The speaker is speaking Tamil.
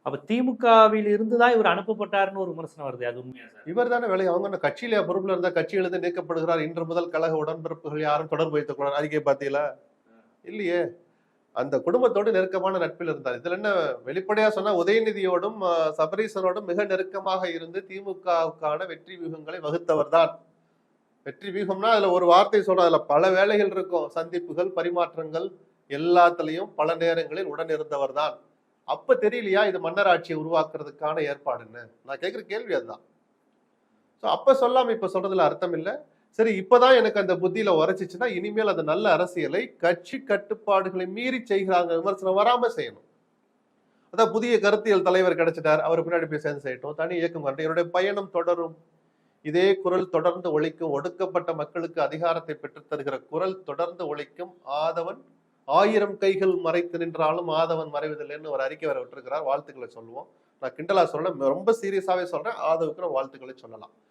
அப்ப திமுகவில் இருந்துதான் இவர் அனுப்பப்பட்டாருன்னு ஒரு விமர்சனம் வருது. அது உண்மையா சார்? இவர் தானே வேலை, அவங்க கட்சியில பொறுப்புல இருந்தா கட்சியிலிருந்து நீக்கப்படுகிறார், இன்று முதல் கழக உடன்பிறப்புகள் யாரும் தொடர்பு வைத்துக் கொள்ள அறிக்கை பார்த்தீங்களா? இல்லையே. அந்த குடும்பத்தோடு நெருக்கமான நட்பில் இருந்தார். இதுல என்ன வெளிப்படையா சொன்னா, உதயநிதியோடும் சபரீசனோடும் மிக நெருக்கமாக இருந்து திமுகவுக்கான வெற்றி வியூகங்களை வகுத்தவர் தான். வெற்றி வியூகம்னா அதுல ஒரு வார்த்தை சொல்ற, அதுல பல வேலைகள் இருக்கும், சந்திப்புகள், பரிமாற்றங்கள், எல்லாத்துலயும் பல நேரங்களில் உடன் இருந்தவர் தான். அப்ப தெரியலையா இது மன்னர் ஆட்சியை உருவாக்குறதுக்கான ஏற்பாடுன்னு? நான் கேட்கிற கேள்வி அதுதான். அப்ப சொல்லாம இப்ப சொல்றதுல அர்த்தம் இல்லை. சரி, இப்பதான் எனக்கு அந்த புத்தியில உரைச்சிச்சுன்னா இனிமேல் அந்த நல்ல அரசியலை கட்சி கட்டுப்பாடுகளை மீறி செய்கிறாங்க விமர்சனம் வராம செய்யணும். அதான் புதிய கருத்தியல் தலைவர் கிடைச்சிட்டார், அவர் பின்னாடி போய் சேர்ந்து செய்யட்டும், தனி இயக்கம் கண்டு என்னுடைய பயணம் தொடரும். இதே குரல் தொடர்ந்து ஒழிக்கும், ஒடுக்கப்பட்ட மக்களுக்கு அதிகாரத்தை பெற்றுத் தருகிற குரல் தொடர்ந்து ஒழிக்கும். ஆதவன் 1000 கைகள் மறைத்து நின்றாலும் ஆதவன் மறைவதில்லைன்னு ஒரு அறிக்கை வர விட்டுருக்கிறார். வாழ்த்துக்களை சொல்லுவோம். நான் கிண்டலா சொல்ல, ரொம்ப சீரியஸாவே சொல்றேன், ஆதவுக்கு வாழ்த்துக்களை சொல்லலாம்.